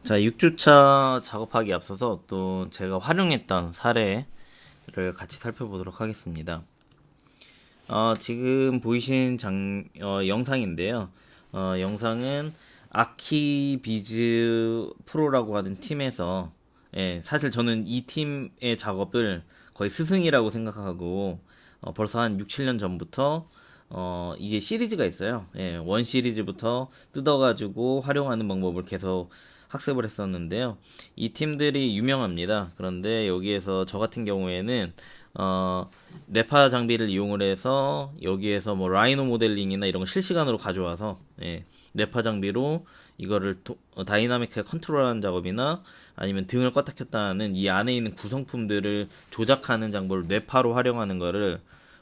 자, 6주차 작업하기 앞서서 또 제가 활용했던 사례를 같이 살펴보도록 하겠습니다. 지금 보이신 영상인데요. 영상은 아키비즈 프로라고 하는 팀에서, 사실 저는 이 팀의 작업을 거의 스승이라고 생각하고, 벌써 한 6, 7년 전부터, 이게 시리즈가 있어요. 원 시리즈부터 뜯어가지고 활용하는 방법을 계속 학습을 했었는데요. 이 팀들이 유명합니다. 그런데 여기에서 저 같은 경우에는 네파 장비를 이용을 해서 여기에서 뭐 라이노 모델링이나 이런 거 실시간으로 가져와서 네파 장비로 이거를 다이나믹하게 컨트롤하는 작업이나 아니면 등을 껐다 켰다 하는 이 안에 있는 구성품들을 조작하는 장비를 네파로 활용하는 거를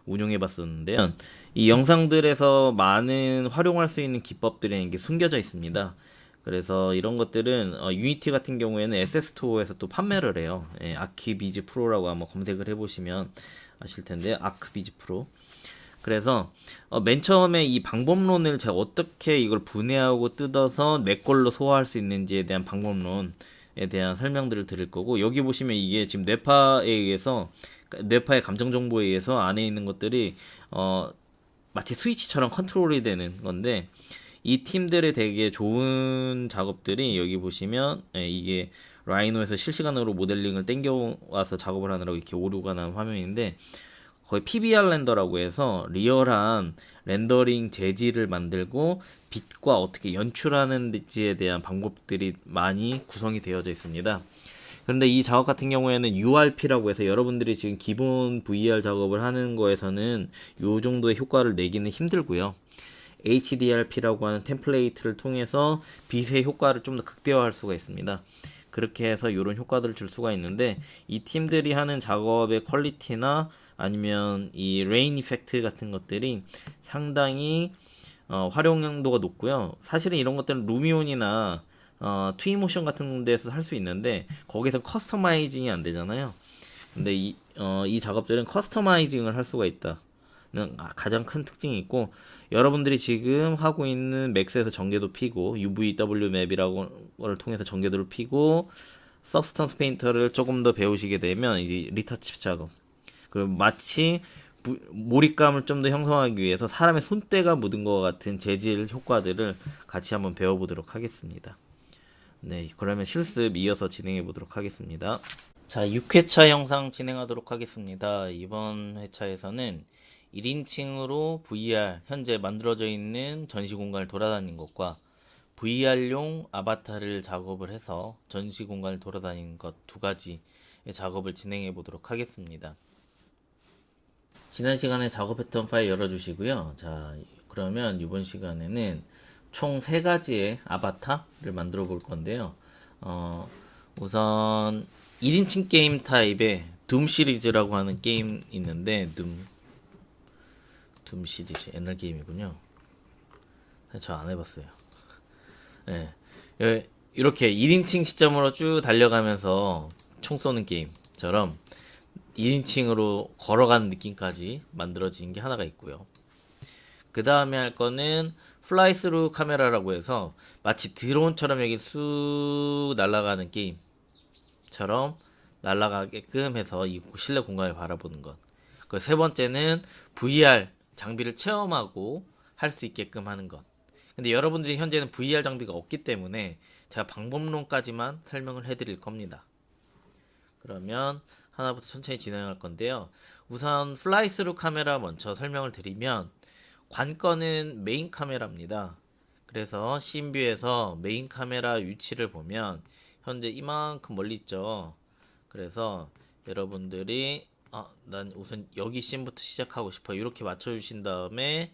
운용해 봤었는데요. 이 영상들에서 많은 활용할 수 있는 기법들이 이게 숨겨져 있습니다. 그래서 이런 것들은 유니티 같은 경우에는 SS토어에서 또 판매를 해요. 아키비즈 프로라고 한번 검색을 해보시면 아실 텐데 아크비즈 프로. 그래서 맨 처음에 이 방법론을 제가 어떻게 이걸 분해하고 뜯어서 내 걸로 소화할 수 있는지에 대한 방법론에 대한 설명들을 드릴 거고, 여기 보시면 이게 지금 뇌파에 의해서, 뇌파의 감정 정보에 의해서 안에 있는 것들이 마치 스위치처럼 컨트롤이 되는 건데, 이 팀들의 되게 좋은 작업들이 여기 보시면 이게 라이노에서 실시간으로 모델링을 땡겨와서 작업을 하느라고 이렇게 오류가 난 화면인데, 거의 PBR 렌더라고 해서 리얼한 렌더링 재질을 만들고 빛과 어떻게 연출하는지에 대한 방법들이 많이 구성이 되어져 있습니다. 그런데 이 작업 같은 경우에는 URP라고 해서 여러분들이 지금 기본 VR 작업을 하는 거에서는 이 정도의 효과를 내기는 힘들고요. HDRP라고 하는 템플레이트를 통해서 빛의 효과를 좀 더 극대화할 수가 있습니다. 그렇게 해서 이런 효과들을 줄 수가 있는데, 이 팀들이 하는 작업의 퀄리티나 아니면 이 레인 이펙트 같은 것들이 상당히 활용도가 높고요. 사실은 이런 것들은 루미온이나 트위모션 같은 데서 할 수 있는데 거기서 커스터마이징이 안 되잖아요. 근데 이 작업들은 커스터마이징을 할 수가 있다. 가장 큰 특징이 있고, 여러분들이 지금 하고 있는 맥스에서 전개도 피고 UVW 맵이라고 걸 통해서 전개도를 피고 서브스턴스 페인터를 조금 더 배우시게 되면 이제 리터치 작업, 그리고 마치 몰입감을 좀 더 형성하기 위해서 사람의 손때가 묻은 것 같은 재질 효과들을 같이 한번 배워보도록 하겠습니다. 네, 그러면 실습 이어서 진행해 보도록 하겠습니다. 자, 6회차 영상 진행하도록 하겠습니다. 이번 회차에서는 1인칭으로 VR, 현재 만들어져 있는 전시 공간을 돌아다니는 것과 VR용 아바타를 작업을 해서 전시 공간을 돌아다니는 것 두 가지의 작업을 진행해 보도록 하겠습니다. 지난 시간에 작업했던 파일 열어주시고요. 자, 그러면 이번 시간에는 총 3가지의 아바타를 만들어 볼 건데요. 우선 1인칭 게임 타입의 둠 시리즈라고 하는 게임 있는데, 둠 시리즈 옛날 게임이군요. 저 안 해봤어요. 네. 이렇게 1인칭 시점으로 쭉 달려가면서 총 쏘는 게임처럼 1인칭으로 걸어가는 느낌까지 만들어진 게 하나가 있고요. 그 다음에 할 거는 플라이스루 카메라라고 해서 마치 드론처럼 여기 쑥 날아가는 게임처럼 날아가게끔 해서 이 실내 공간을 바라보는 것. 그 세 번째는 VR 장비를 체험하고 할 수 있게끔 하는 것. 근데 여러분들이 현재는 VR 장비가 없기 때문에 제가 방법론까지만 설명을 해드릴 겁니다. 그러면 하나부터 천천히 진행할 건데요. 우선 플라이스루 카메라 먼저 설명을 드리면, 관건은 메인 카메라입니다. 그래서 씬뷰에서 메인 카메라 위치를 보면 현재 이만큼 멀리 있죠. 그래서 여러분들이 난 우선 여기 씬부터 시작하고 싶어 이렇게 맞춰주신 다음에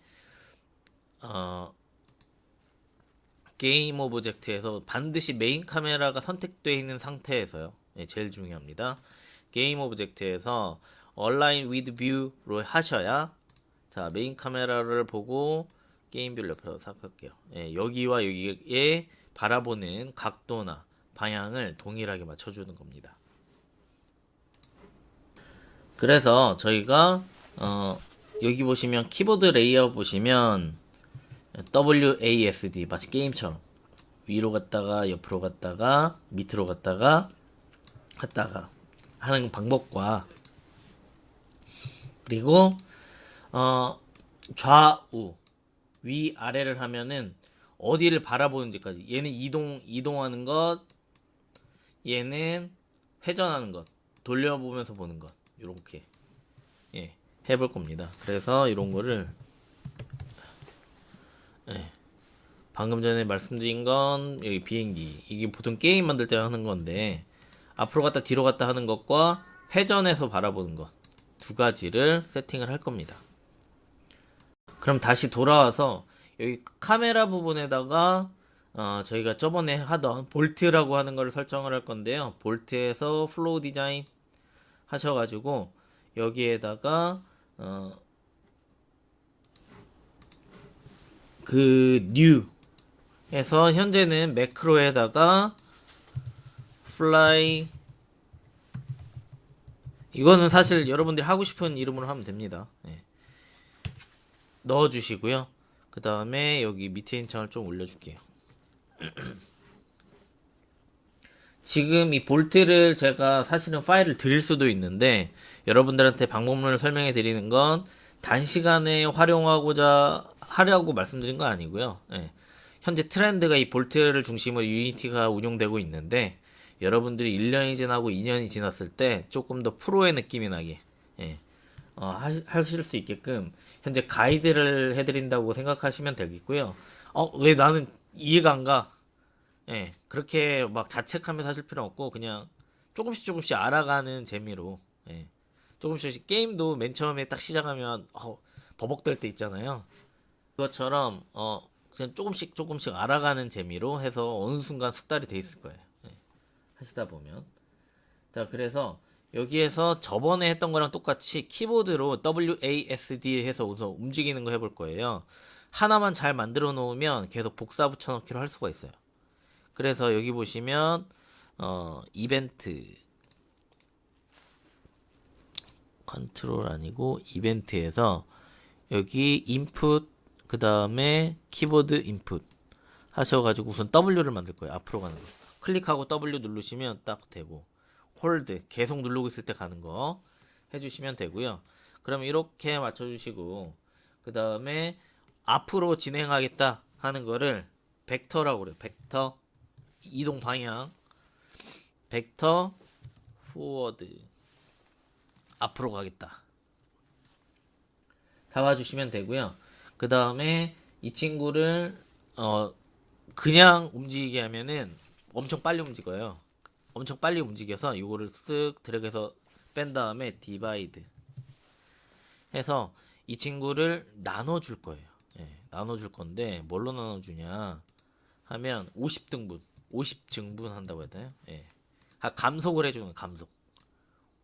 게임 오브젝트에서 반드시 메인 카메라가 선택되어 있는 상태에서요. 제일 중요합니다. 게임 오브젝트에서 Align with View로 하셔야, 자, 메인 카메라를 보고 게임 뷰를 옆으로 삽할게요. 여기와 여기에 바라보는 각도나 방향을 동일하게 맞춰주는 겁니다. 그래서 저희가 여기 보시면 키보드 레이아웃 보시면 WASD 마치 게임처럼 위로 갔다가 옆으로 갔다가 밑으로 갔다가 하는 방법과, 그리고 좌우 위 아래를 하면은 어디를 바라보는지까지, 얘는 이동하는 것, 얘는 회전하는 것, 돌려보면서 보는 것, 요렇게 해볼 겁니다. 그래서 이런 거를 방금 전에 말씀드린 건 여기 비행기, 이게 보통 게임 만들 때 하는 건데, 앞으로 갔다 뒤로 갔다 하는 것과 회전해서 바라보는 것 두 가지를 세팅을 할 겁니다. 그럼 다시 돌아와서 여기 카메라 부분에다가 저희가 저번에 하던 볼트라고 하는 걸 설정을 할 건데요. 볼트에서 플로우 디자인 하셔가지고 여기에다가 그 뉴에서 현재는 매크로에다가 fly, 이거는 사실 여러분들이 하고 싶은 이름으로 하면 됩니다. 넣어주시고요. 그 다음에 여기 밑에 있는 창을 좀 올려줄게요. 지금 이 볼트를 제가 사실은 파일을 드릴 수도 있는데, 여러분들한테 방법론을 설명해 드리는 건 단시간에 활용하고자 하려고 말씀드린 거 아니고요. 현재 트렌드가 이 볼트를 중심으로 유니티가 운용되고 있는데, 여러분들이 1년이 지나고 2년이 지났을 때 조금 더 프로의 느낌이 나게 하실 수 있게끔 현재 가이드를 해드린다고 생각하시면 되겠고요. 왜 나는 이해가 안 가? 그렇게 막 자책하면서 하실 필요 없고, 그냥 조금씩 알아가는 재미로, 조금씩 게임도 맨 처음에 딱 시작하면 버벅될 때 있잖아요. 그것처럼 그냥 조금씩 알아가는 재미로 해서 어느 순간 숙달이 돼 있을 거예요. 하시다 보면. 자, 그래서 여기에서 저번에 했던 거랑 똑같이 키보드로 WASD 해서 우선 움직이는 거 해볼 거예요. 하나만 잘 만들어 놓으면 계속 복사 붙여넣기로 할 수가 있어요. 그래서 여기 보시면 이벤트, 컨트롤 아니고 이벤트에서 여기 인풋, 그 다음에 키보드 인풋 하셔가지고 우선 W를 만들 거예요. 앞으로 가는 거. 클릭하고 W 누르시면 딱 되고, 홀드 계속 누르고 있을 때 가는 거 해주시면 되고요. 그럼 이렇게 맞춰주시고, 그 다음에 앞으로 진행하겠다 하는 거를 벡터라고 그래요. 벡터 이동 방향, 벡터 포워드, 앞으로 가겠다 잡아주시면 되고요. 그 다음에 이 친구를 그냥 움직이게 하면은 엄청 빨리 움직여요. 엄청 빨리 움직여서 이거를 쓱 드래그해서 뺀 다음에 디바이드 해서 이 친구를 나눠줄 거예요. 나눠줄 건데 뭘로 나눠주냐 하면 50등분, 50증분 한다고 해야 되나요? 감속을 해주는 거예요. 감속.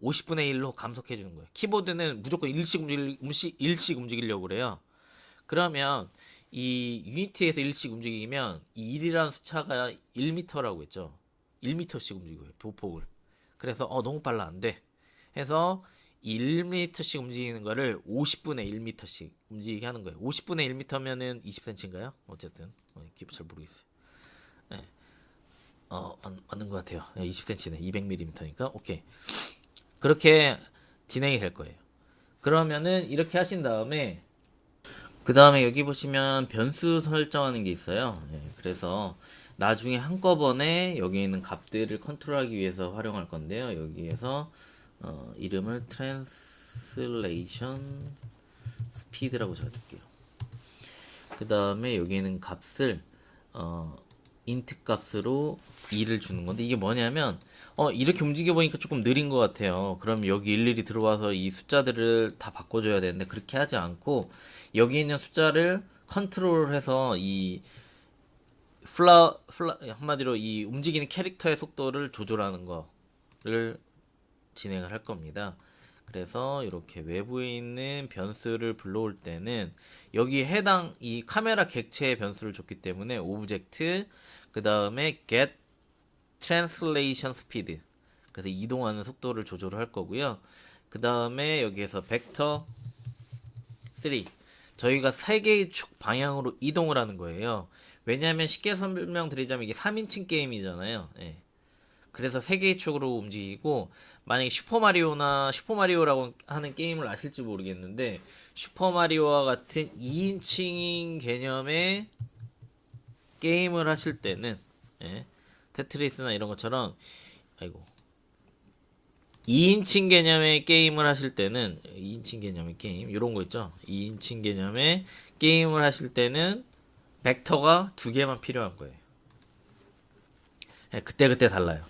50분의 1로 감속해주는 거예요. 키보드는 무조건 일씩 움직이려고 그래요. 그러면 이 유니티에서 1씩 움직이면 이 1이라는 숫자가 1m라고 했죠. 1m씩 움직여요. 보폭을. 그래서 너무 빨라 안 돼. 해서 1m씩 움직이는 거를 50분의 1m씩 움직이게 하는 거예요. 50분의 1m면은 20cm인가요? 어쨌든 잘 모르겠어요. 맞는 것 같아요. 20cm네. 200mm니까 오케이. 그렇게 진행이 될 거예요. 그러면은 이렇게 하신 다음에 그 다음에 여기 보시면 변수 설정하는 게 있어요. 그래서 나중에 한꺼번에 여기 있는 값들을 컨트롤하기 위해서 활용할 건데요. 여기에서 이름을 translation speed라고 적을게요. 그 다음에 여기 있는 값을 int 값으로 2를 주는 건데, 이게 뭐냐면 이렇게 움직여 보니까 조금 느린 것 같아요. 그럼 여기 일일이 들어와서 이 숫자들을 다 바꿔줘야 되는데, 그렇게 하지 않고 여기 있는 숫자를 컨트롤해서 이 한마디로 이 움직이는 캐릭터의 속도를 조절하는 거를 진행을 할 겁니다. 그래서 이렇게 외부에 있는 변수를 불러올 때는 여기 해당 이 카메라 객체의 변수를 줬기 때문에 오브젝트, 그 다음에 get translation speed, 그래서 이동하는 속도를 조절을 할 거고요. 그 다음에 여기에서 벡터 3, 저희가 세 개의 축 방향으로 이동을 하는 거예요. 왜냐하면 쉽게 설명드리자면 이게 3인칭 게임이잖아요. 예. 그래서 세 개의 축으로 움직이고 만약에 슈퍼마리오나 슈퍼마리오라고 하는 게임을 아실지 모르겠는데 슈퍼마리오와 같은 2인칭 개념의 게임을 하실 때는 예, 테트리스나 이런 것처럼 아이고 2인칭 개념의 게임을 하실 때는 2인칭 개념의 게임 이런 거 있죠. 2인칭 개념의 게임을 하실 때는 벡터가 두 개만 필요한 거예요. 예, 그때그때 달라요.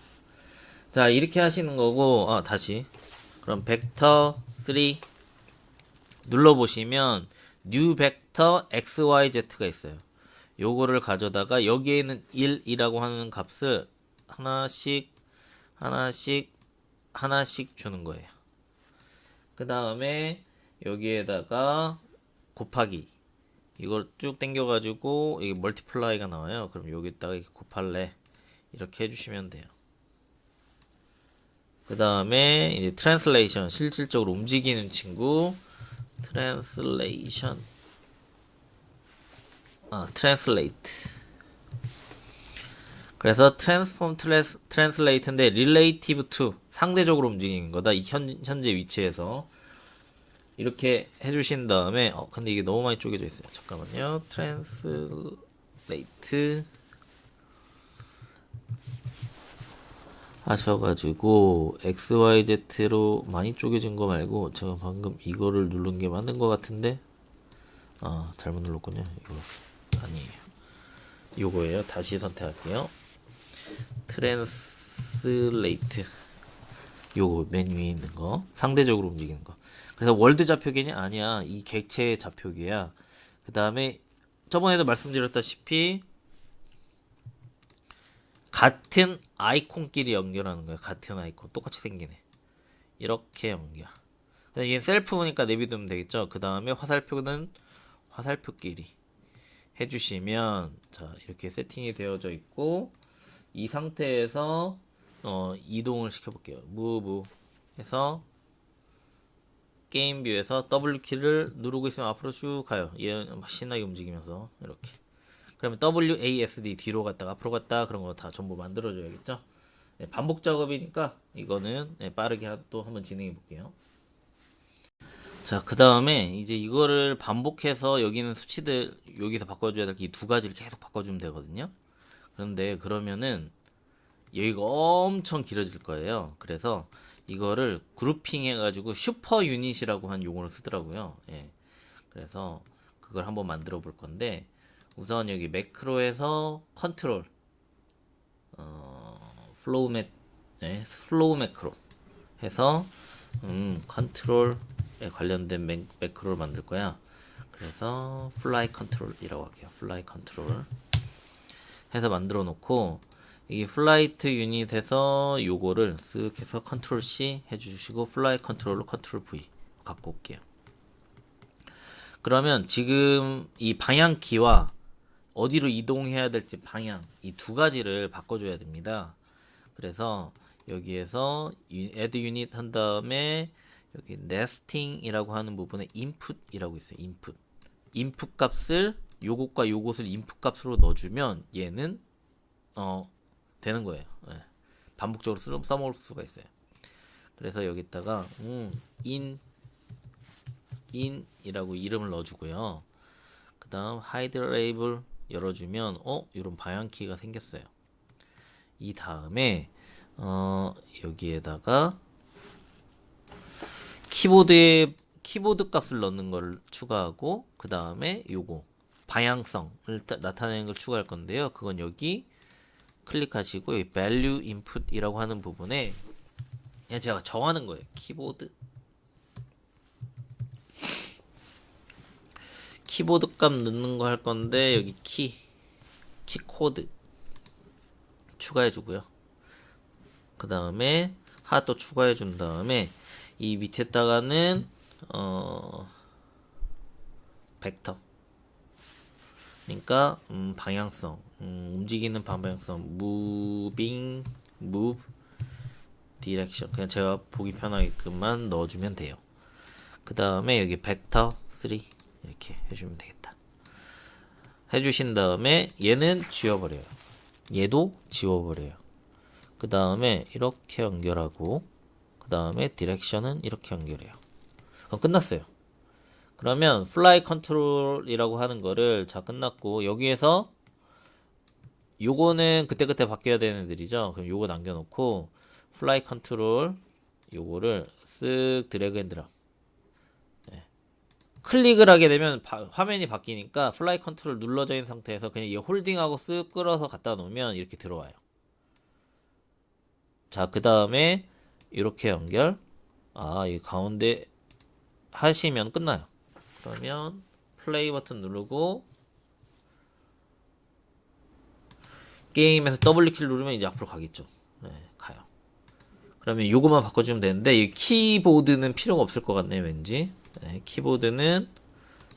자, 이렇게 하시는 거고, 다시. 그럼 벡터 3 눌러보시면, new 벡터 xyz가 있어요. 요거를 가져다가 여기에는 1이라고 하는 값을 하나씩, 하나씩, 하나씩 주는 거예요. 그 다음에 여기에다가 곱하기. 이걸 쭉 당겨가지고, 이게 멀티플라이가 나와요. 그럼 여기다가 이렇게 곱할래. 이렇게 해주시면 돼요. 그 다음에 이제 트랜슬레이션 실질적으로 움직이는 친구 트랜슬레이션 트랜슬레이트 그래서 트랜스폼 트랜슬레이트인데 릴레이티브 투 상대적으로 움직이는 거다. 이 현재 위치에서 이렇게 해주신 다음에 근데 이게 너무 많이 쪼개져 있어요. 잠깐만요. 트랜슬레이트 하셔가지고 XYZ로 많이 쪼개진 거 말고 제가 방금 이거를 누른 게 맞는 것 같은데 잘못 눌렀군요. 이거 아니에요. 요거예요. 다시 선택할게요. 트랜슬레이트 요거 맨 위에 있는 거 상대적으로 움직이는 거. 그래서 월드 좌표계냐? 아니야. 이 객체의 좌표계야. 그 다음에 저번에도 말씀드렸다시피 같은 아이콘끼리 연결하는 거야. 같은 아이콘 똑같이 생기네. 이렇게 연결. 얘 셀프니까 내비두면 되겠죠. 그 다음에 화살표는 화살표끼리 해주시면 자 이렇게 세팅이 되어져 있고 이 상태에서 이동을 시켜볼게요. 무브 해서 게임 뷰에서 W 키를 누르고 있으면 앞으로 쭉 가요. 얘 신나게 움직이면서 이렇게. 그러면 WASD 뒤로 갔다가 앞으로 갔다 그런 거 다 전부 만들어줘야겠죠. 네, 반복 작업이니까 이거는 빠르게 또 한번 진행해 볼게요. 자, 그 다음에 이제 이거를 반복해서 여기는 수치들 여기서 바꿔줘야 될 이 두 가지를 계속 바꿔주면 되거든요. 그런데 그러면은 여기가 엄청 길어질 거예요. 그래서 이거를 그룹핑 해가지고 슈퍼 유닛이라고 한 용어를 쓰더라고요. 예. 그래서 그걸 한번 만들어 볼 건데 우선 여기 매크로에서 컨트롤 플로우 매크로 해서 컨트롤에 관련된 매크로를 만들 거야. 그래서 플라이 컨트롤이라고 할게요. 플라이 컨트롤 해서 만들어 놓고 이게 플라이트 유닛에서 요거를 쓱 해서 컨트롤 C 해주시고 플라이 컨트롤로 컨트롤 V 갖고 올게요. 그러면 지금 이 방향키와 어디로 이동해야 될지 방향 이 두 가지를 바꿔줘야 됩니다. 그래서 여기에서 add unit 한 다음에 여기 nesting이라고 하는 부분에 input이라고 있어요. input 값을 요것과 요것을 input 값으로 넣어주면 얘는 되는 거예요. 네. 반복적으로 써먹을 수가 있어요. 그래서 여기다가 in이라고 이름을 넣어주고요. 그 다음 hide label 열어주면 이런 방향키가 생겼어요. 이 다음에 여기에다가 키보드 값을 넣는 걸 추가하고 그 다음에 요거 방향성을 나타내는 걸 추가할 건데요. 그건 여기 클릭하시고 여기 value input이라고 하는 부분에 그냥 제가 정하는 거예요. 키보드 값 넣는 거 할 건데 여기 키 코드 추가해 주고요. 그 다음에 하나 또 추가해 준 다음에 이 밑에다가는 벡터 그러니까 방향성 움직이는 방향성 move direction 그냥 제가 보기 편하게끔만 넣어주면 돼요. 그 다음에 여기 벡터 3 이렇게 해주면 되겠다. 해주신 다음에 얘는 지워버려요. 얘도 지워버려요. 그 다음에 이렇게 연결하고 그 다음에 디렉션은 이렇게 연결해요. 그럼 끝났어요. 그러면 플라이 컨트롤이라고 하는 거를 자 끝났고 여기에서 요거는 그때그때 바뀌어야 되는 애들이죠. 그럼 요거 남겨놓고 플라이 컨트롤 요거를 쓱 드래그 앤 드랍. 클릭을 하게 되면 화면이 바뀌니까 플라이 컨트롤 눌러져 있는 상태에서 그냥 이 홀딩하고 쓱 끌어서 갖다 놓으면 이렇게 들어와요. 자, 그 다음에 이렇게 연결. 이 가운데 하시면 끝나요. 그러면 플레이 버튼 누르고 게임에서 W키를 누르면 이제 앞으로 가겠죠. 네, 가요. 그러면 요거만 바꿔주면 되는데 이 키보드는 필요가 없을 것 같네요, 왠지. 네, 키보드는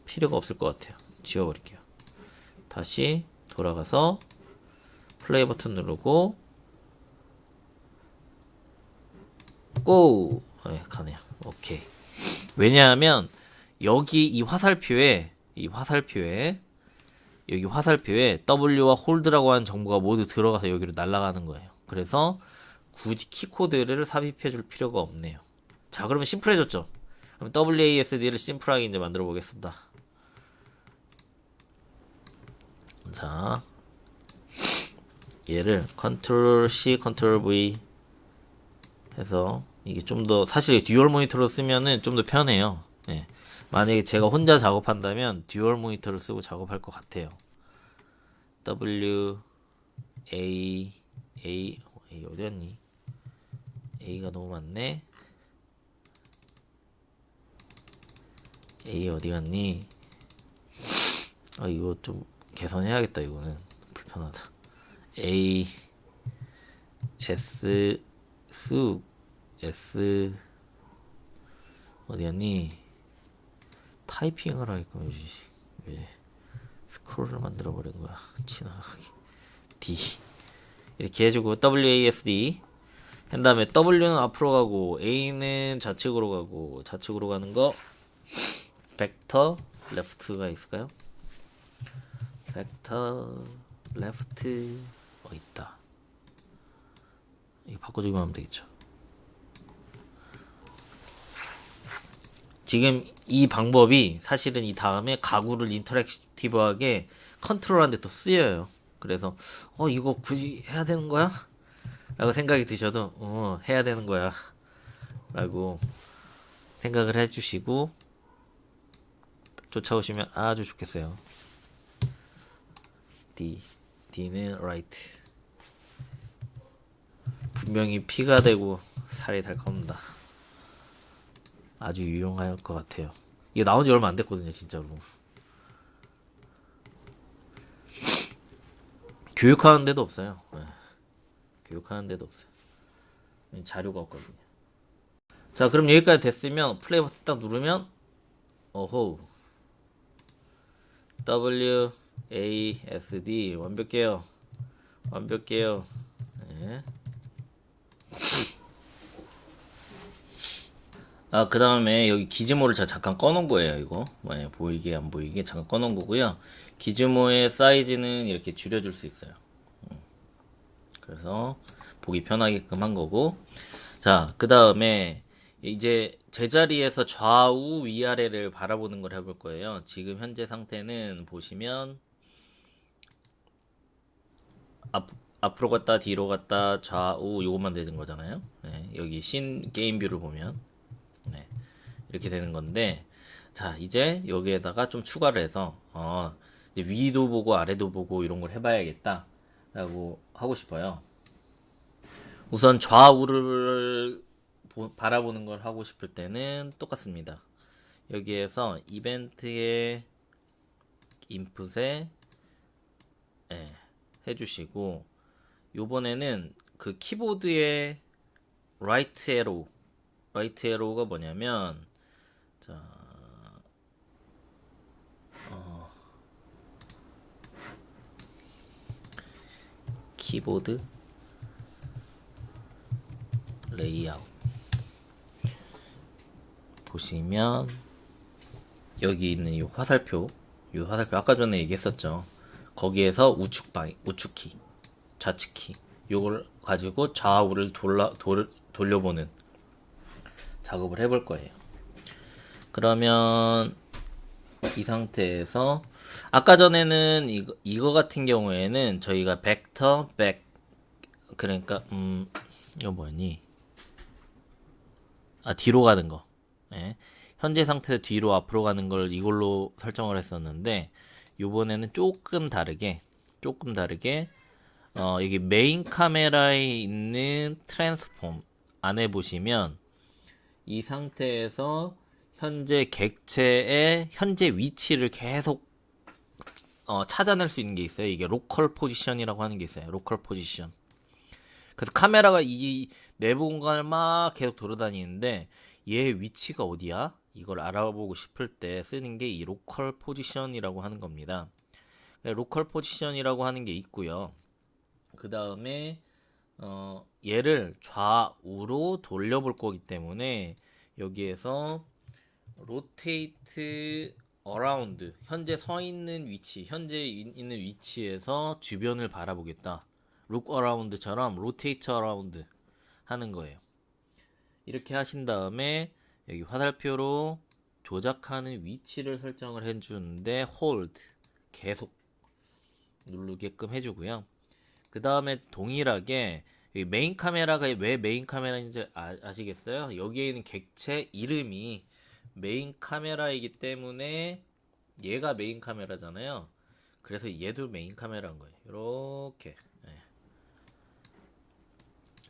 필요가 없을 것 같아요. 지워버릴게요. 다시 돌아가서 플레이 버튼 누르고 고! 네, 가네요. 오케이. 왜냐하면 여기 이 화살표에 여기 화살표에 W와 홀드라고 하는 정보가 모두 들어가서 여기로 날아가는 거예요. 그래서 굳이 키코드를 삽입해 줄 필요가 없네요. 자, 그러면 심플해졌죠? 그럼 WASD를 심플하게 이제 만들어 보겠습니다. 자, 얘를 Ctrl C, Ctrl V 해서 이게 좀 더 사실 듀얼 모니터로 쓰면은 좀 더 편해요. 네. 만약에 제가 혼자 작업한다면 듀얼 모니터를 쓰고 작업할 것 같아요. W A 어디 갔니? A가 너무 많네. A 어디 갔니? 이거 좀 개선해야겠다. 이거는 불편하다. A S 수 S 어디 갔니? 타이핑을 하게끔 왜 스크롤을 만들어 버린 거야? 지나가게. D 이렇게 해주고 WASD 한 다음에 W는 앞으로 가고 A는 좌측으로 가고 좌측으로 가는 거 벡터 레프트가 있을까요? 벡터 레프트 있다. 이거 바꿔주기만 하면 되겠죠. 지금 이 방법이 사실은 이 다음에 가구를 인터랙티브하게 컨트롤하는데 또 쓰여요. 그래서 이거 굳이 해야 되는 거야? 라고 생각이 드셔도 해야 되는 거야 라고 생각을 해주시고 쫓아오시면 아주 좋겠어요. D는 right. 분명히 피가 되고 살이 달 겁니다. 아주 유용할 것 같아요. 이거 나온 지 얼마 안 됐거든요, 진짜로. 교육하는 데도 없어요. 네. 교육하는 데도 없어요. 자료가 없거든요. 자, 그럼 여기까지 됐으면 플레이 버튼 딱 누르면 어호 WASD 완벽해요. 네. 그 다음에 여기 기즈모를 제가 잠깐 꺼놓은 거예요. 이거 보이게 안 보이게 잠깐 꺼놓은 거고요. 기즈모의 사이즈는 이렇게 줄여줄 수 있어요. 그래서 보기 편하게끔 한 거고. 자, 그 다음에 이제 제자리에서 좌우 위아래를 바라보는 걸 해볼 거예요. 지금 현재 상태는 보시면 앞으로 갔다 뒤로 갔다 좌우 요것만 되는 거잖아요. 네, 여기 신 게임 뷰를 보면 이렇게 되는 건데, 자, 이제 여기에다가 좀 추가를 해서 이제 위도 보고 아래도 보고 이런 걸 해봐야겠다 라고 하고 싶어요. 우선 좌우를 바라보는 걸 하고 싶을 때는 똑같습니다. 여기에서 이벤트의 인풋에 해주시고, 요번에는 그 키보드의 라이트 에로우가 뭐냐면, 자, 키보드 레이아웃 보시면 여기 있는 이 화살표 아까 전에 얘기했었죠. 거기에서 우측키, 좌측키 요걸 가지고 좌우를 돌려보는 작업을 해볼 거예요. 그러면 이 상태에서 아까 전에는 이거 같은 경우에는 저희가 벡터 백, 그러니까 이거 뭐니? 뒤로 가는 거. 예. 현재 상태에서 뒤로 앞으로 가는 걸 이걸로 설정을 했었는데 요번에는 조금 다르게 여기 메인 카메라에 있는 트랜스폼 안에 보시면 이 상태에서 현재 객체의 현재 위치를 계속 찾아낼 수 있는 게 있어요. 이게 로컬 포지션이라고 하는 게 있어요. 로컬 포지션. 그래서 카메라가 이 내부 공간을 막 계속 돌아다니는데 얘 위치가 어디야? 이걸 알아보고 싶을 때 쓰는 게 이 로컬 포지션이라고 하는 겁니다. 로컬 포지션이라고 하는 게 있고요. 그 다음에 얘를 좌우로 돌려볼 거기 때문에 여기에서 rotate around, 현재 서 있는 위치, 현재 있는 위치에서 주변을 바라보겠다. look around처럼 rotate around 하는 거예요. 이렇게 하신 다음에 여기 화살표로 조작하는 위치를 설정을 해주는데 hold, 계속 누르게끔 해주고요. 그 다음에 동일하게 메인 카메라가 왜 메인 카메라인지 아시겠어요? 여기에 있는 객체 이름이 메인 카메라이기 때문에 얘가 메인 카메라잖아요. 그래서 얘도 메인 카메라인 거예요. 이렇게. 네.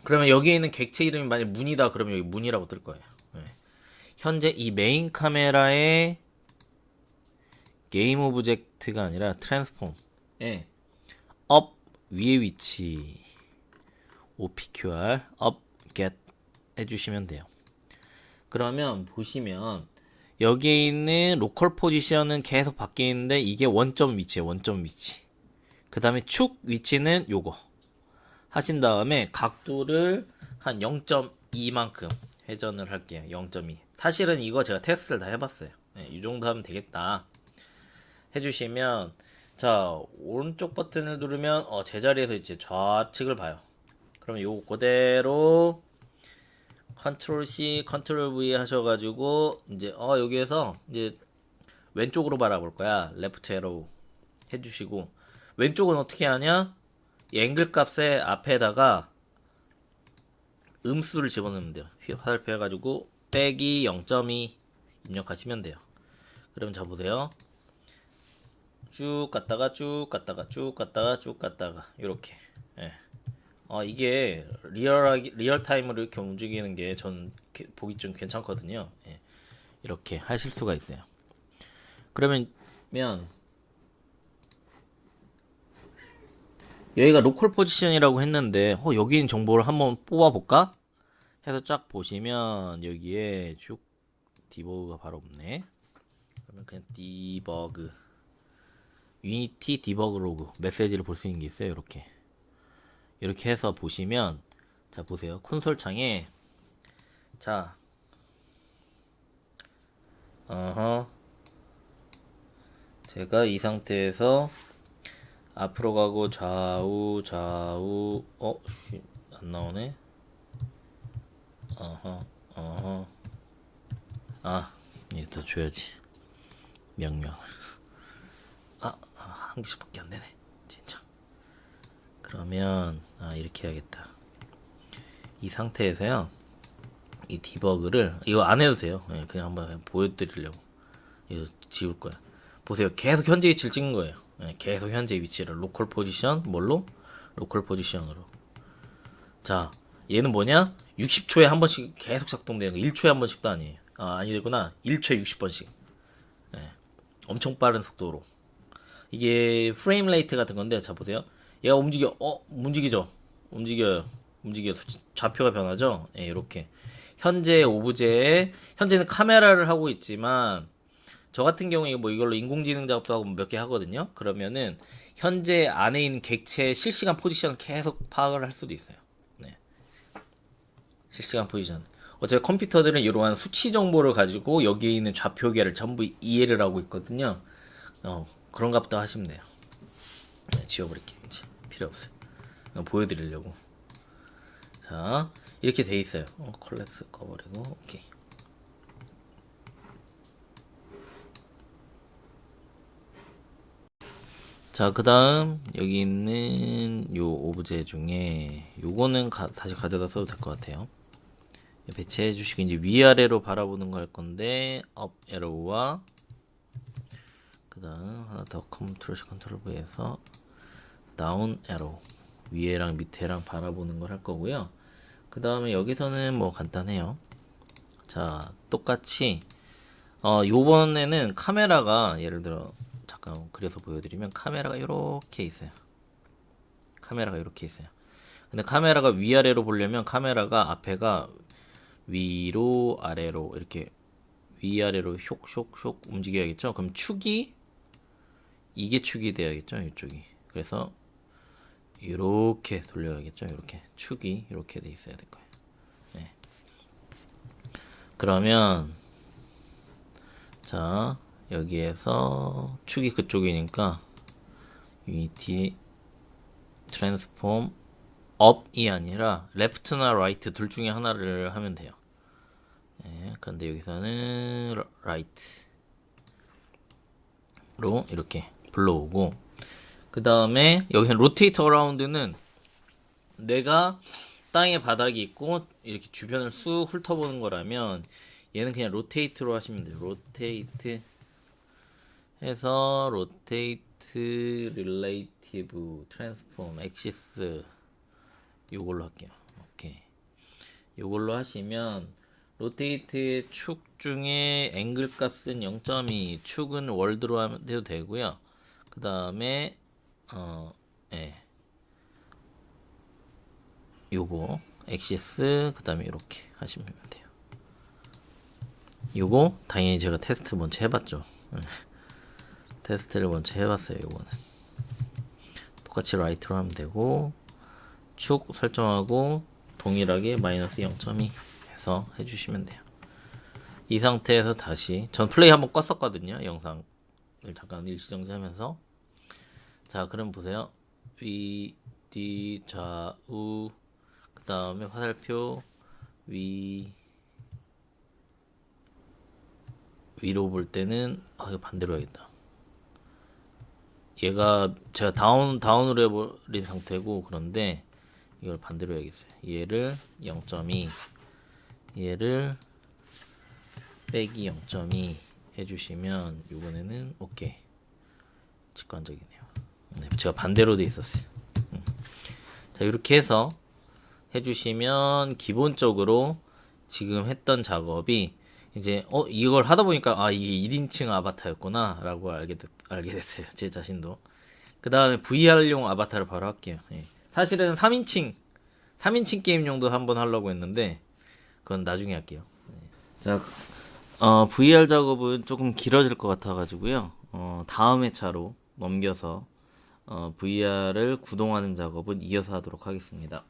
그러면 여기에 있는 객체 이름이 만약 문이다 그러면 여기 문이라고 뜰 거예요. 네. 현재 이 메인 카메라의 게임 오브젝트가 아니라 트랜스폼 업 위의 위치 OPQR up get 해주시면 돼요. 그러면 보시면 여기에 있는 로컬 포지션은 계속 바뀌는데 이게 원점 위치예요. 원점 위치. 그 다음에 축 위치는 요거 하신 다음에 각도를 한 0.2만큼 회전을 할게요. 0.2. 사실은 이거 제가 테스트를 다 해봤어요. 네, 이 정도 하면 되겠다 해주시면, 자 오른쪽 버튼을 누르면 제자리에서 이제 좌측을 봐요. 그러면 요거 그대로 컨트롤 C, 컨트롤 V 하셔가지고 이제 여기에서 이제 왼쪽으로 바라볼 거야. 레프트 에로우 해주시고, 왼쪽은 어떻게 하냐? 이 앵글 값의 앞에다가 음수를 집어넣으면 돼요. 화살표 해가지고 빼기 0.2 입력하시면 돼요. 그럼 자 보세요. 쭉 갔다가 쭉 갔다가 쭉 갔다가 쭉 갔다가 이렇게. 예. 이게 리얼 타임으로 이렇게 움직이는 게 전 보기 좀 괜찮거든요. 예. 이렇게 하실 수가 있어요. 그러면 여기가 로컬 포지션이라고 했는데 여기 있는 정보를 한번 뽑아 볼까 해서 쫙 보시면 여기에 쭉 디버그가 바로 없네. 그러면 그냥 디버그 유니티 디버그 로그 메시지를 볼 수 있는 게 있어요. 이렇게 해서 보시면, 자 보세요. 콘솔 창에 자 제가 이 상태에서 앞으로 가고 좌우 안 나오네. 이거 더 줘야지. 명령. 한 개씩밖에 안 되네. 진짜. 그러면 이렇게 해야겠다. 이 상태에서요. 이 디버그를 이거 안 해도 돼요. 그냥 한번 보여드리려고. 이거 지울 거야. 보세요. 계속 현재 위치를 찍은 거예요. 계속 현재 위치를 로컬 포지션 뭘로? 로컬 포지션으로. 자, 얘는 뭐냐? 60초에 한 번씩 계속 작동되는 거. 1초에 한 번씩도 아니에요. 아니구나. 1초에 60번씩. 엄청 빠른 속도로. 이게 프레임 레이트 같은 건데, 자 보세요. 얘가 움직이죠. 움직여요. 좌표가 변하죠. 이렇게. 현재 오브제에 현재는 카메라를 하고 있지만, 저 같은 경우에 뭐 이걸로 인공지능 작업도 하고 몇 개 하거든요. 그러면은 현재 안에 있는 객체의 실시간 포지션을 계속 파악을 할 수도 있어요. 네. 실시간 포지션. 어차피 컴퓨터들은 이러한 수치 정보를 가지고 여기에 있는 좌표계를 전부 이해를 하고 있거든요. 그런 값도 하시면 돼요. 네, 지워버릴게요. 이제 필요 없어요. 그냥 보여드리려고. 자, 이렇게 돼 있어요. 컬렉스 꺼버리고 오케이. 자, 그 다음 여기 있는 요 오브제 중에 요거는 다시 가져다 써도 될 것 같아요. 배치해 주시고 이제 위아래로 바라보는 거 할 건데 업 에로우와 그 다음 하나 더 컨트롤 V에서 다운 에로 위에랑 밑에랑 바라보는 걸 할 거고요. 그 다음에 여기서는 뭐 간단해요. 자, 똑같이 요번에는 카메라가 예를 들어 잠깐 그려서 보여드리면 카메라가 이렇게 있어요. 카메라가 이렇게 있어요. 근데 카메라가 위아래로 보려면 카메라가 앞에가 위로 아래로 이렇게 위아래로 쇽쇽쇽 움직여야겠죠. 그럼 축이 이게 축이 돼야겠죠. 이쪽이. 그래서 이렇게 돌려야겠죠. 이렇게 축이 이렇게 돼 있어야 될 거예요. 네. 그러면 자 여기에서 축이 그쪽이니까 유니티 트랜스폼 업이 아니라 레프트나 라이트 둘 중에 하나를 하면 돼요. 네, 그런데 여기서는 라이트로 이렇게 불러오고 그 다음에 여기서 로테이트 어라운드는 내가 땅에 바닥이 있고 이렇게 주변을 쑥 훑어보는 거라면 얘는 그냥 로테이트로 하시면 돼요. 로테이트 해서 로테이트 릴레이티브 트랜스폼 엑시스 요걸로 할게요. 오케이. 요걸로 하시면 로테이트의 축 중에 앵글 값은 0.2 축은 월드로 하면 해도 되고요. 그 다음에 예. 요거 엑시스 그 다음에 이렇게 하시면 돼요. 요거 당연히 제가 테스트 먼저 해봤죠. 테스트를 먼저 해봤어요. 요거는 똑같이 라이트로 하면 되고 축 설정하고 동일하게 마이너스 0.2 해서 해주시면 돼요. 이 상태에서 다시 전 플레이 한번 껐었거든요. 영상을 잠깐 일시정지하면서 자 그럼 보세요. 위, 뒤, 좌우 그 다음에 화살표 위로 볼 때는 이거 반대로 해야겠다. 얘가 제가 다운으로 해버린 상태고 그런데 이걸 반대로 해야겠어요. 얘를 0.2 얘를 빼기 0.2 해주시면 이번에는 오케이. 직관적이네요. 네, 제가 반대로 돼 있었어요. 자 이렇게 해서 해주시면 기본적으로 지금 했던 작업이 이제 이걸 하다 보니까 이게 1인칭 아바타였구나 라고 알게 됐어요. 제 자신도. 그 다음에 VR용 아바타를 바로 할게요. 예. 사실은 3인칭 게임용도 한번 하려고 했는데 그건 나중에 할게요. 자, VR 작업은 조금 길어질 것 같아가지고요. 다음 회차로 넘겨서 VR을 구동하는 작업은 이어서 하도록 하겠습니다.